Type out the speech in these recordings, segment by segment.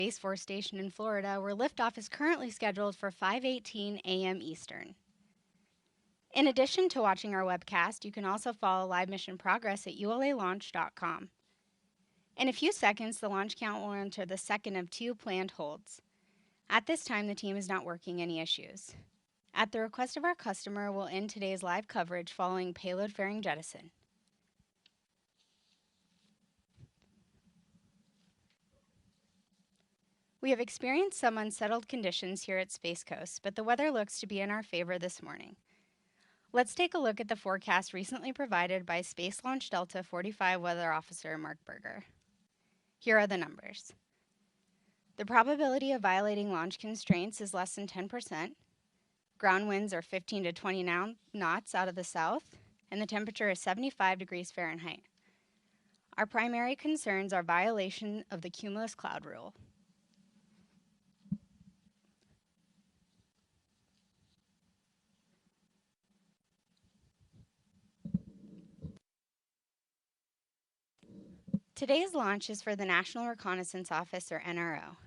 Space Force Station in Florida, where liftoff is currently scheduled for 5:18 a.m. Eastern. In addition to watching our webcast, you can also follow live mission progress at ulalaunch.com. In a few seconds, the launch count will enter the second of 2 planned holds. At this time, the team is not working any issues. At the request of our customer, we'll end today's live coverage following payload fairing jettison. We have experienced some unsettled conditions here at Space Coast, but the weather looks to be in our favor this morning. Let's take a look at the forecast recently provided by Space Launch Delta 45 Weather Officer Mark Berger. Here are the numbers. The probability of violating launch constraints is less than 10%. Ground winds are 15 to 20 knots out of the south, and the temperature is 75 degrees Fahrenheit. Our primary concerns are violation of the cumulus cloud rule. Today's launch is for the National Reconnaissance Office, or NRO.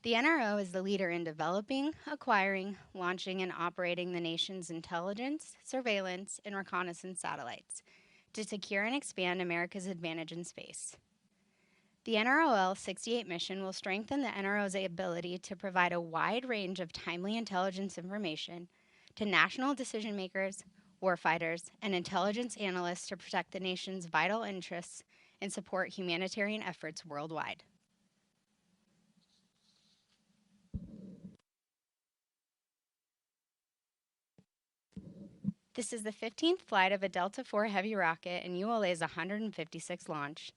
The NRO is the leader in developing, acquiring, launching, and operating the nation's intelligence, surveillance, and reconnaissance satellites to secure and expand America's advantage in space. The NROL-68 mission will strengthen the NRO's ability to provide a wide range of timely intelligence information to national decision makers, warfighters, and intelligence analysts to protect the nation's vital interests and support humanitarian efforts worldwide. This is the 15th flight of a Delta IV Heavy rocket and ULA's 156th launch.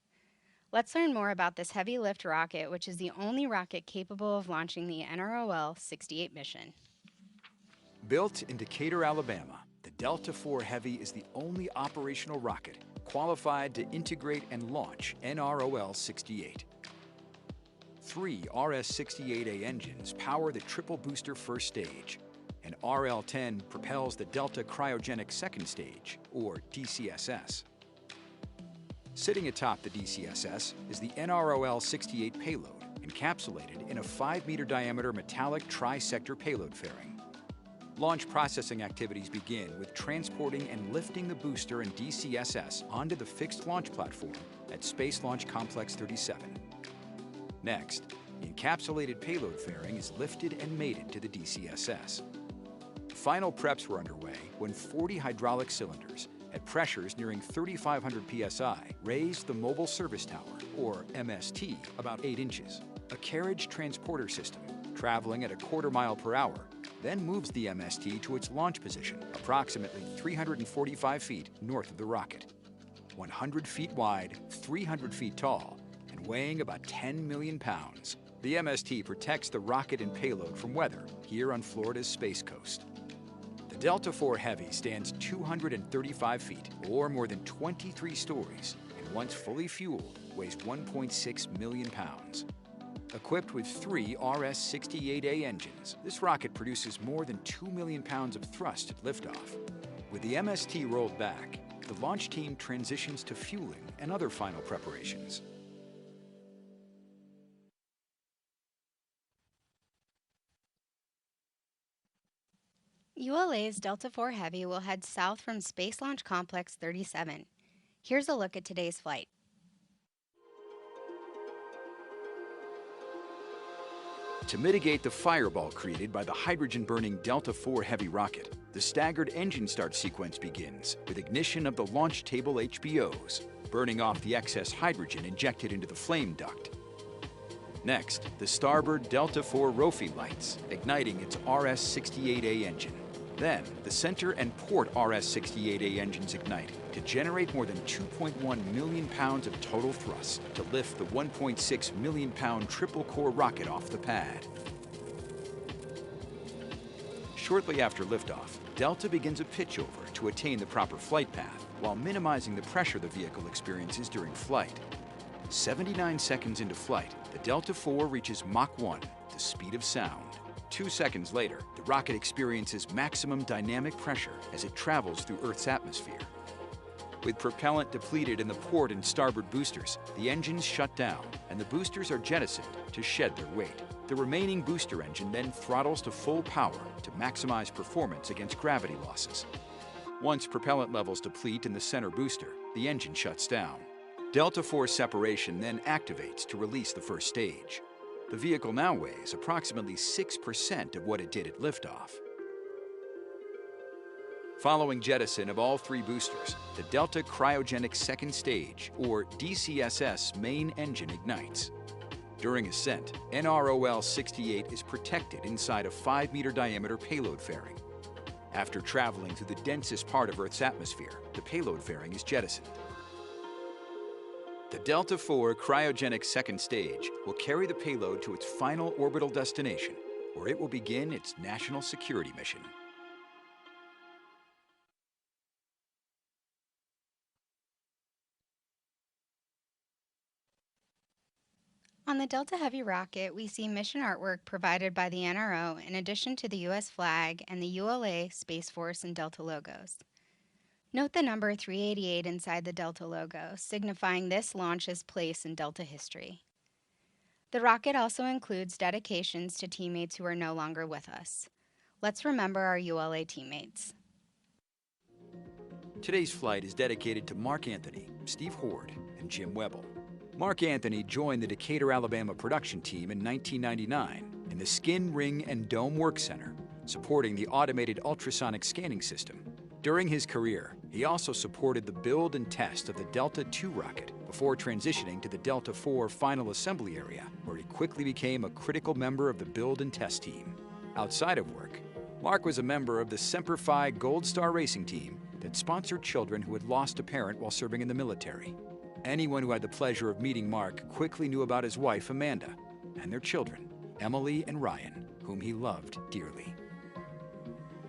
Let's learn more about this heavy lift rocket, which is the only rocket capable of launching the NROL-68 mission. Built in Decatur, Alabama, the Delta IV Heavy is the only operational rocket qualified to integrate and launch NROL-68. 3 RS-68A engines power the triple booster first stage, and RL-10 propels the Delta Cryogenic Second Stage, or DCSS. Sitting atop the DCSS is the NROL-68 payload, encapsulated in a 5-meter diameter metallic tri-sector payload fairing. Launch processing activities begin with transporting and lifting the booster and DCSS onto the fixed launch platform at Space Launch Complex 37. Next, the encapsulated payload fairing is lifted and mated to the DCSS. Final preps were underway when 40 hydraulic cylinders at pressures nearing 3,500 psi raised the Mobile Service Tower, or MST, about 8 inches. A carriage transporter system, traveling at a quarter mile per hour, then moves the MST to its launch position, approximately 345 feet north of the rocket. 100 feet wide, 300 feet tall, and weighing about 10 million pounds, the MST protects the rocket and payload from weather here on Florida's Space Coast. The Delta IV Heavy stands 235 feet, or more than 23 stories, and once fully fueled, weighs 1.6 million pounds. Equipped with 3 RS-68A engines, this rocket produces more than 2 million pounds of thrust at liftoff. With the MST rolled back, the launch team transitions to fueling and other final preparations. ULA's Delta IV Heavy will head south from Space Launch Complex 37. Here's a look at today's flight. To mitigate the fireball created by the hydrogen-burning Delta IV Heavy rocket, the staggered engine start sequence begins with ignition of the launch table HBOs, burning off the excess hydrogen injected into the flame duct. Next, the starboard Delta IV ROFI lights, igniting its RS-68A engine. Then, the center and port RS-68A engines ignite to generate more than 2.1 million pounds of total thrust to lift the 1.6 million pound triple-core rocket off the pad. Shortly after liftoff, Delta begins a pitchover to attain the proper flight path while minimizing the pressure the vehicle experiences during flight. 79 seconds into flight, the Delta IV reaches Mach 1, the speed of sound. 2 seconds later, the rocket experiences maximum dynamic pressure as it travels through Earth's atmosphere. With propellant depleted in the port and starboard boosters, the engines shut down and the boosters are jettisoned to shed their weight. The remaining booster engine then throttles to full power to maximize performance against gravity losses. Once propellant levels deplete in the center booster, the engine shuts down. Delta Force separation then activates to release the first stage. The vehicle now weighs approximately 6% of what it did at liftoff. Following jettison of all three boosters, the Delta Cryogenic Second Stage, or DCSS, main engine ignites. During ascent, NROL-68 is protected inside a 5-meter diameter payload fairing. After traveling through the densest part of Earth's atmosphere, the payload fairing is jettisoned. The Delta IV Cryogenic Second Stage will carry the payload to its final orbital destination, where it will begin its national security mission. On the Delta Heavy rocket, we see mission artwork provided by the NRO in addition to the U.S. flag and the ULA, Space Force, and Delta logos. Note the number 388 inside the Delta logo, signifying this launch's place in Delta history. The rocket also includes dedications to teammates who are no longer with us. Let's remember our ULA teammates. Today's flight is dedicated to Mark Anthony, Steve Hord, and Jim Webble. Mark Anthony joined the Decatur, Alabama production team in 1999 in the Skin, Ring, and Dome Work Center, supporting the automated ultrasonic scanning system. During his career, he also supported the build and test of the Delta II rocket before transitioning to the Delta IV final assembly area, where he quickly became a critical member of the build and test team. Outside of work, Mark was a member of the Semper Fi Gold Star racing team that sponsored children who had lost a parent while serving in the military. Anyone who had the pleasure of meeting Mark quickly knew about his wife, Amanda, and their children, Emily and Ryan, whom he loved dearly.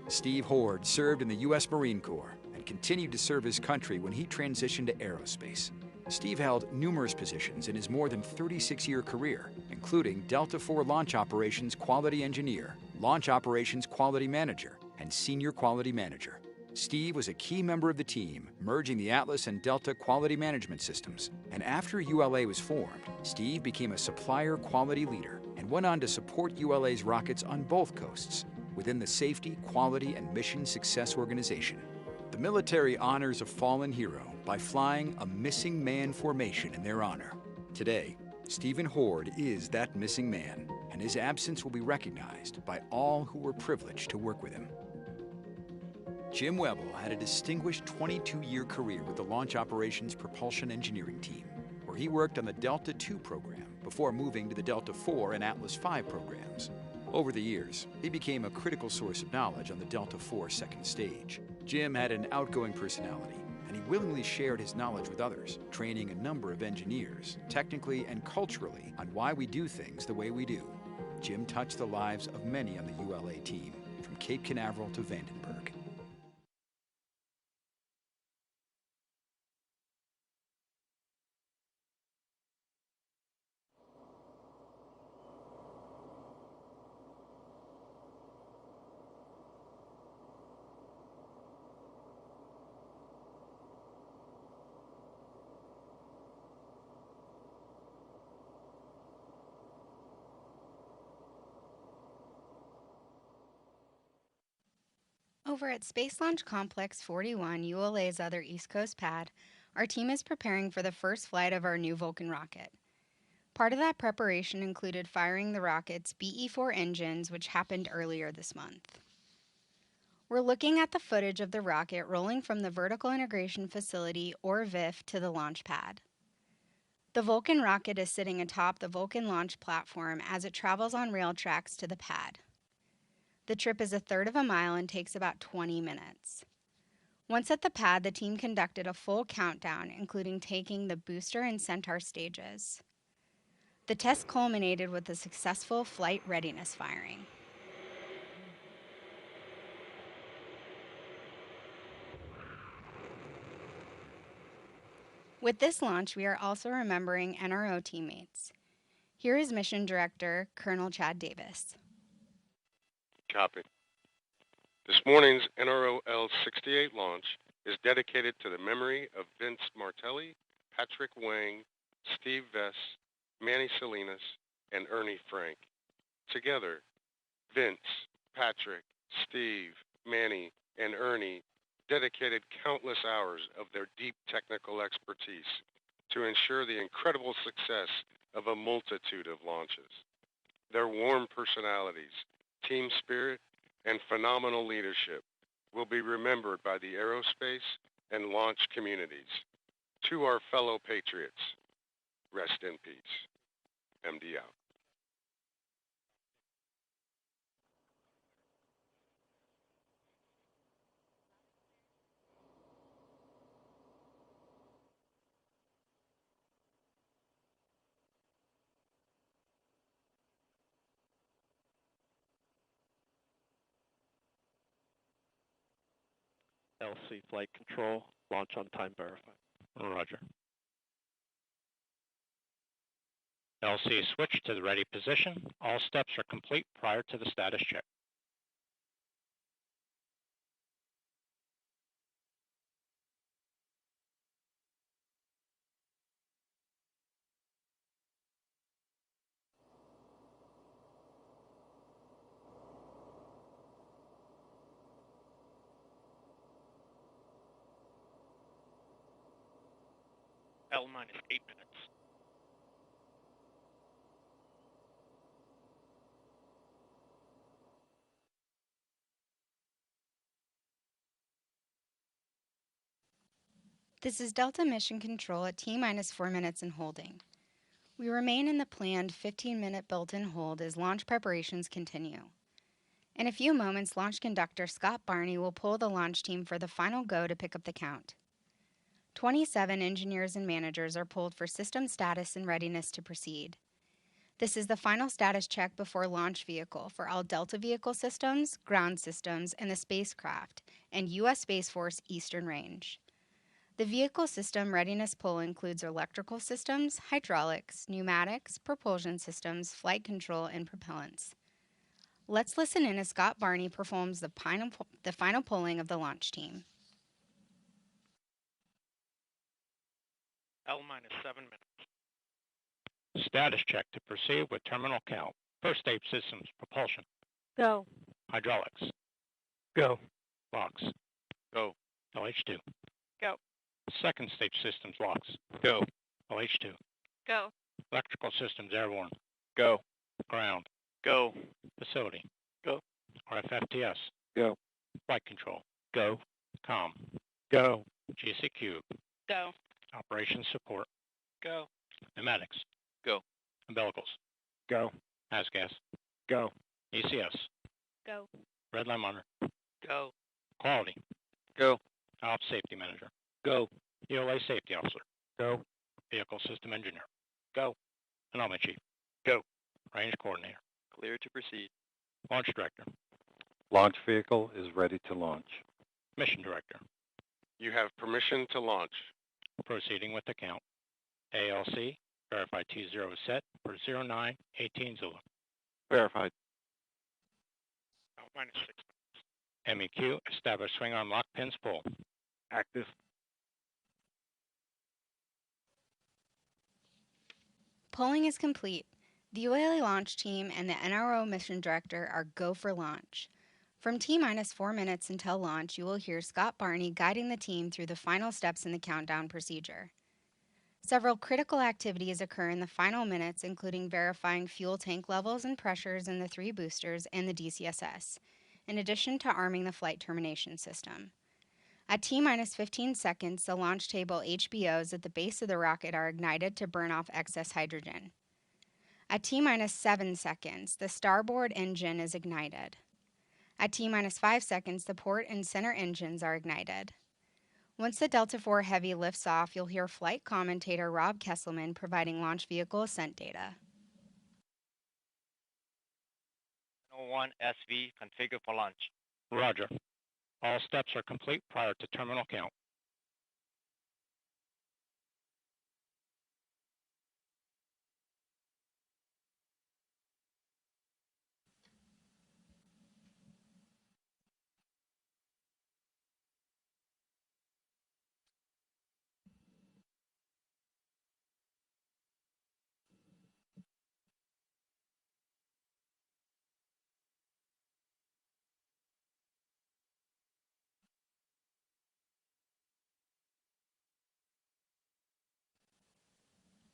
Steve Hord served in the U.S. Marine Corps and continued to serve his country when he transitioned to aerospace. Steve held numerous positions in his more than 36-year career, including Delta IV Launch Operations Quality Engineer, Launch Operations Quality Manager, and Senior Quality Manager. Steve was a key member of the team, merging the Atlas and Delta quality management systems. And after ULA was formed, Steve became a supplier quality leader and went on to support ULA's rockets on both coasts within the Safety, Quality, and Mission Success Organization. The military honors a fallen hero by flying a missing man formation in their honor. Today, Stephen Hord is that missing man, and his absence will be recognized by all who were privileged to work with him. Jim Webble had a distinguished 22-year career with the Launch Operations Propulsion Engineering Team, where he worked on the Delta II program before moving to the Delta IV and Atlas V programs. Over the years, he became a critical source of knowledge on the Delta IV second stage. Jim had an outgoing personality, and he willingly shared his knowledge with others, training a number of engineers, technically and culturally, on why we do things the way we do. Jim touched the lives of many on the ULA team, from Cape Canaveral to Vandenberg. Over at Space Launch Complex 41, ULA's other East Coast pad, our team is preparing for the first flight of our new Vulcan rocket. Part of that preparation included firing the rocket's BE-4 engines, which happened earlier this month. We're looking at the footage of the rocket rolling from the Vertical Integration Facility, or VIF, to the launch pad. The Vulcan rocket is sitting atop the Vulcan launch platform as it travels on rail tracks to the pad. The trip is 1/3 of a mile and takes about 20 minutes. Once at the pad, the team conducted a full countdown, including taking the booster and Centaur stages. The test culminated with a successful flight readiness firing. With this launch, we are also remembering NRO teammates. Here is Mission Director, Colonel Chad Davis. Copy. This morning's NRO L-68 launch is dedicated to the memory of Vince Martelli, Patrick Wang, Steve Vess, Manny Salinas, and Ernie Frank. Together, Vince, Patrick, Steve, Manny, and Ernie dedicated countless hours of their deep technical expertise to ensure the incredible success of a multitude of launches. Their warm personalities, team spirit, and phenomenal leadership will be remembered by the aerospace and launch communities. To our fellow patriots, rest in peace. MD out. LC flight control, launch on time verified. Roger. LC switch to the ready position. All steps are complete prior to the status check. L-minus 8 minutes. This is Delta Mission Control at T-minus 4 minutes and holding. We remain in the planned 15-minute built-in hold as launch preparations continue. In a few moments, launch conductor Scott Barney will pull the launch team for the final go to pick up the count. 27 engineers and managers are pulled for system status and readiness to proceed. This is the final status check before launch vehicle for all Delta vehicle systems, ground systems, and the spacecraft, and U.S. Space Force Eastern Range. The vehicle system readiness pull includes electrical systems, hydraulics, pneumatics, propulsion systems, flight control, and propellants. Let's listen in as Scott Barney performs the final pulling of the launch team. L-minus 7 minutes. Status check to proceed with terminal count. First stage systems, propulsion. Go. Hydraulics. Go. Locks. Go. LH2. Go. Second stage systems, locks. Go. LH2. Go. Electrical systems, airborne. Go. Ground. Go. Facility. Go. RFFTS. Go. Flight control. Go. Com. Go. GCQ. Go. Operations support. Go. Pneumatics. Go. Umbilicals. Go. ASGAS. Go. ECS. Go. Red line monitor. Go. Quality. Go. Ops safety manager. Go. ELA safety officer. Go. Vehicle system engineer. Go. Anomaly chief. Go. Range coordinator. Clear to proceed. Launch director. Launch vehicle is ready to launch. Mission director. You have permission to launch. Proceeding with the count. ALC. Verify T0 is set for 0918 Zulu. Verified. L-minus 6 minutes. MEQ. Establish swing arm lock pins pull. Active. Polling is complete. The UALA launch team and the NRO mission director are go for launch. From T-minus 4 minutes until launch, you will hear Scott Barney guiding the team through the final steps in the countdown procedure. Several critical activities occur in the final minutes, including verifying fuel tank levels and pressures in the 3 boosters and the DCSS, in addition to arming the flight termination system. At T-minus 15 seconds, the launch table HBOs at the base of the rocket are ignited to burn off excess hydrogen. At T-minus 7 seconds, the starboard engine is ignited. At T-minus 5 seconds, the port and center engines are ignited. Once the Delta IV Heavy lifts off, you'll hear flight commentator Rob Kesselman providing launch vehicle ascent data. 1 SV configured for launch. Roger. All steps are complete prior to terminal count.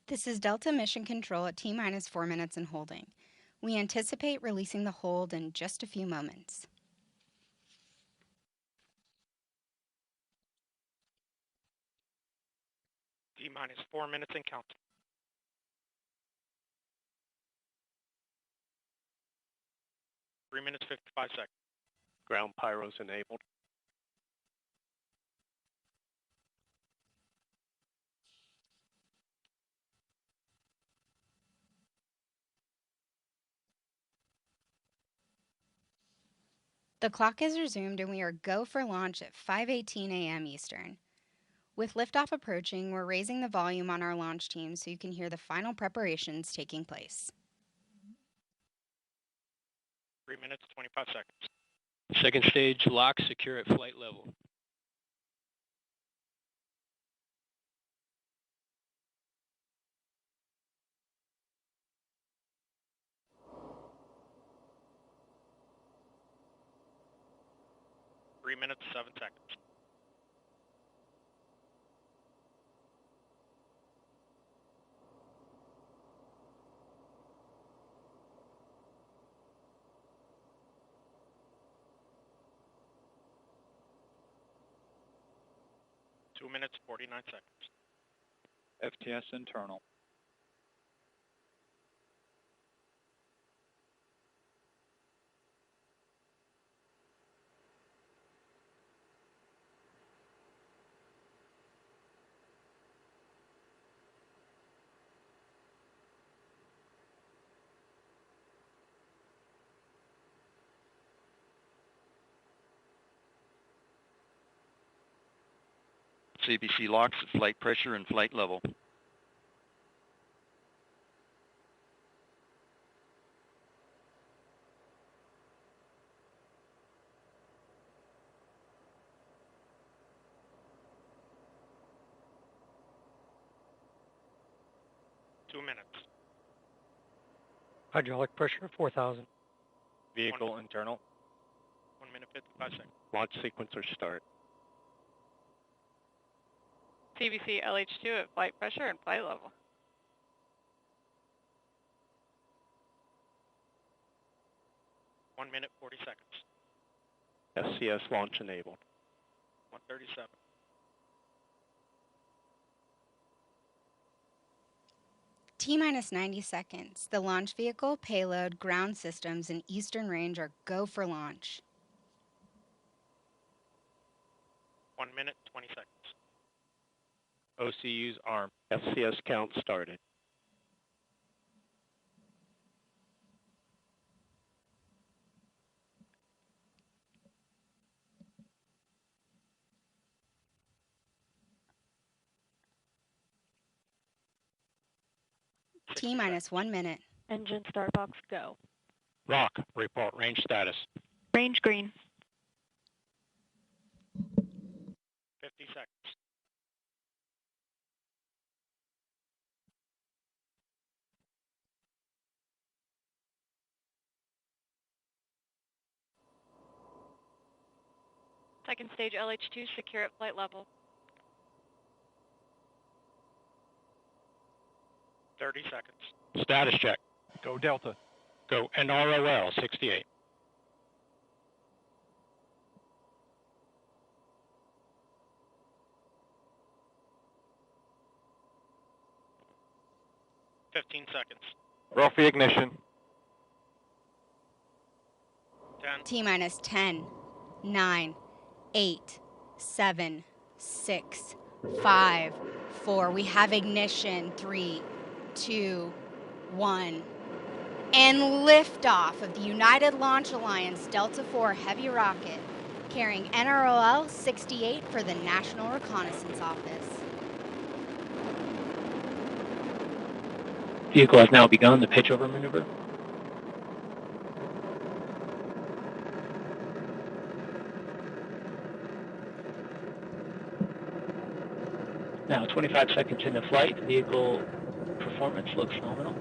This is Delta Mission Control at T-minus 4 minutes and holding. We anticipate releasing the hold in just a few moments. T-minus 4 minutes and count. Three minutes, 55 seconds. Ground pyros enabled. The clock is resumed and we are go for launch at 5:18 a.m. Eastern. With liftoff approaching, we're raising the volume on our launch team so you can hear the final preparations taking place. 3 minutes, 25 seconds. Second stage lock, secure at flight level. Three minutes, 7 seconds. Two minutes, 49 seconds. FTS internal. CBC locks at flight pressure and flight level. Hydraulic pressure 4,000. Vehicle internal. 1 minute 55 seconds. Launch sequencer start. CBC LH2 at flight pressure and flight level. 1 minute 40 seconds. SCS launch enabled. 137. T-minus 90 seconds. The launch vehicle, payload, ground systems, and eastern range are go for launch. 1 minute 20 seconds. OCU's arm. FCS count started. T-minus 1 minute. Engine start box go. Rock, report range status. Range green. 50 seconds. Second stage LH2 secure at flight level. 30 seconds. Status check. Go Delta. Go NROL 68. Fifteen seconds. Roll for ignition. 10. T-minus 10, 9, 8, 7, 6, 5, 4. We have ignition. 3, 2, 1. And liftoff of the United Launch Alliance Delta IV Heavy rocket carrying NROL 68 for the National Reconnaissance Office. Vehicle has now begun the pitchover maneuver. Now 25 seconds into flight, vehicle performance looks nominal.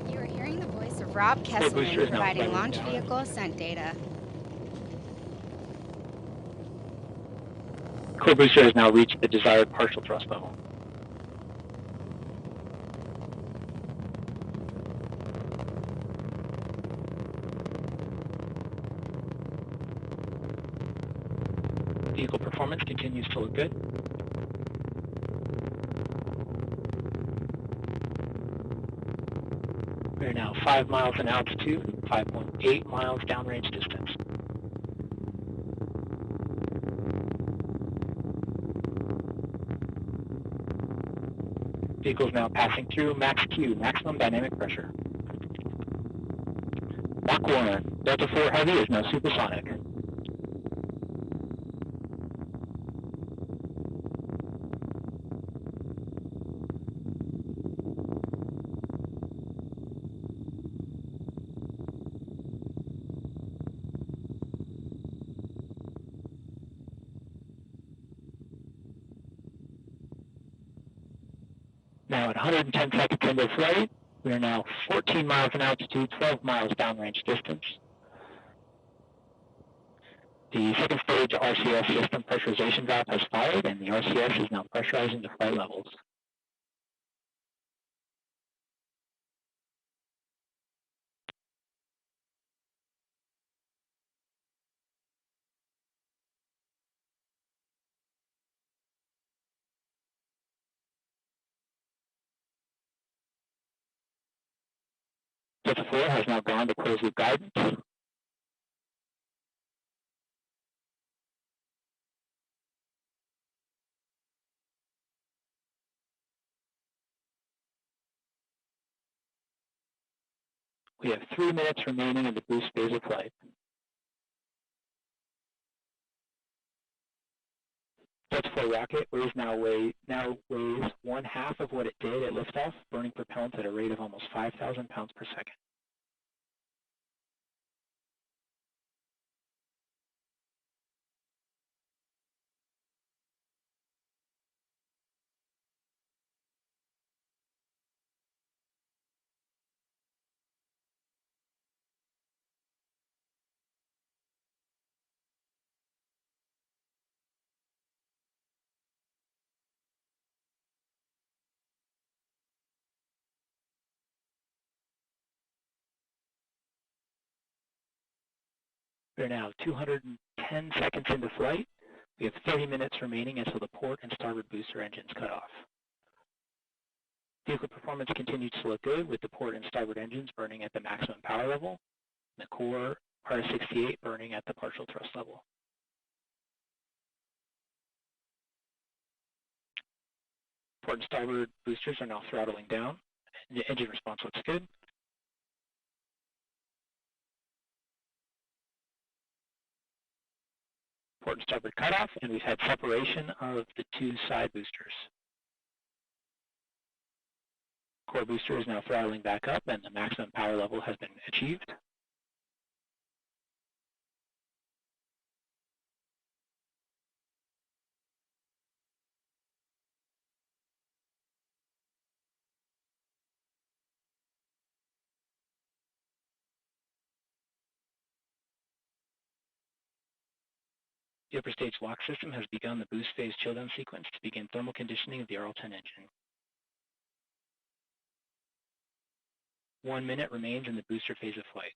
You are hearing the voice of Rob Kesselman booster is now providing flying launch down. vehicle ascent data. Core booster has now reached the desired partial thrust level. Vehicle performance continues to look good. We are now 5 miles in altitude, 5.8 miles downrange distance. Vehicle is now passing through max Q, maximum dynamic pressure. Mach 1, Delta 4 Heavy is now supersonic. Now at 110 seconds into flight, we are now 14 miles in altitude, 12 miles downrange distance. The second stage RCS system pressurization valve has fired, and the RCS is now pressurizing to flight levels. Delta 4 has now gone to closed loop guidance. We have 3 minutes remaining in the boost phase of flight. Delta 4 rocket now weighs 1/2 of what it did at liftoff, burning propellant at a rate of almost 5,000 pounds per second. We're now 210 seconds into flight. We have 30 minutes remaining until the port and starboard booster engines cut off. Vehicle performance continues to look good, with the port and starboard engines burning at the maximum power level, and the core RS-68 burning at the partial thrust level. Port and starboard boosters are now throttling down. The engine response looks good. Port and starboard cutoff, and we've had separation of the 2 side boosters. Core booster is now throttling back up, and the maximum power level has been achieved. The upper stage lock system has begun the boost phase chill down sequence to begin thermal conditioning of the RL-10 engine. 1 minute remains in the booster phase of flight.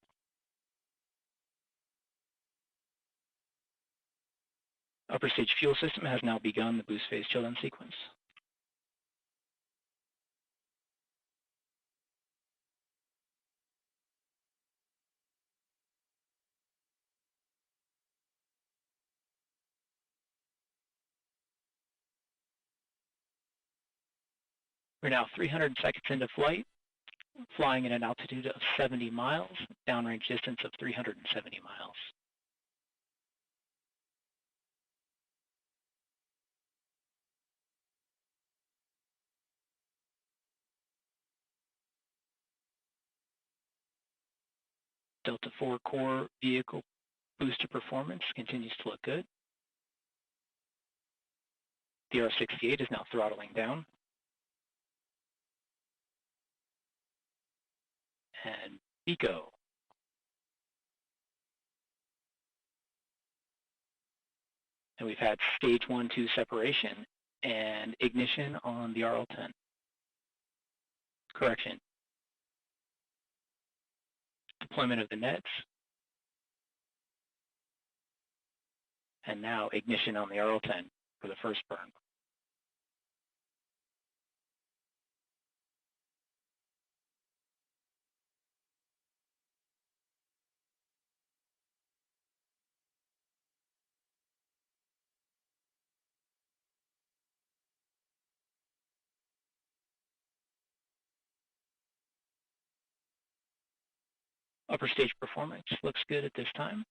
Upper stage fuel system has now begun the boost phase chill down sequence. We're now 300 seconds into flight, flying at an altitude of 70 miles, downrange distance of 370 miles. Delta 4 core vehicle booster performance continues to look good. The R-68 is now throttling down. And ECO. And we've had stage 1-2 separation and ignition on the RL-10. Correction. Deployment of the nets. And now ignition on the RL-10 for the first burn. Upper stage performance looks good at this time.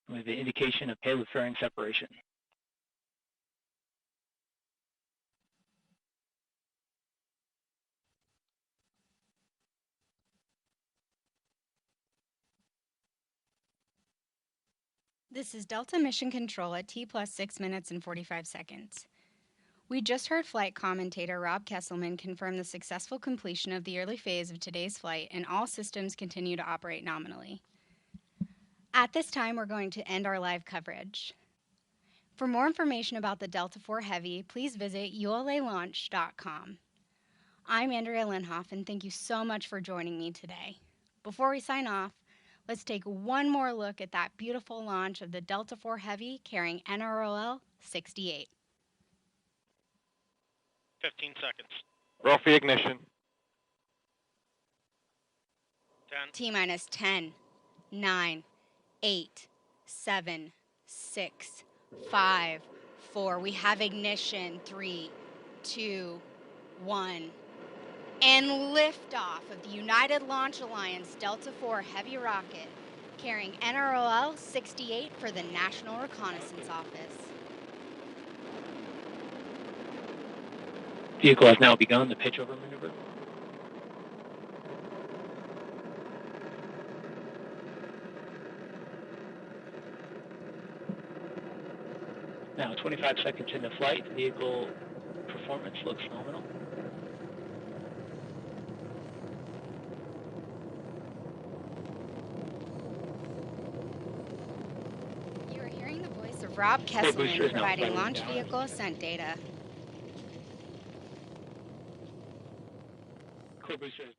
With the indication of payload fairing separation. This is Delta Mission Control at T plus 6 minutes and 45 seconds. We just heard flight commentator Rob Kesselman confirm the successful completion of the early phase of today's flight, and all systems continue to operate nominally. At this time, we're going to end our live coverage. For more information about the Delta IV Heavy, please visit ulalaunch.com. I'm Andrea Linhoff, and thank you so much for joining me today. Before we sign off, let's take one more look at that beautiful launch of the Delta IV Heavy carrying NROL 68. 15 seconds. Roll for ignition. 10, T-minus 10, 9, 8, 7, 6, 5, 4. We have ignition. 3, 2, 1. And liftoff of the United Launch Alliance Delta IV Heavy rocket carrying NROL 68 for the National Reconnaissance Office. Vehicle has now begun the pitch over maneuver. Now 25 seconds into flight, vehicle performance looks nominal. You are hearing the voice of Rob Kesselman providing launch vehicle ascent data. Core booster is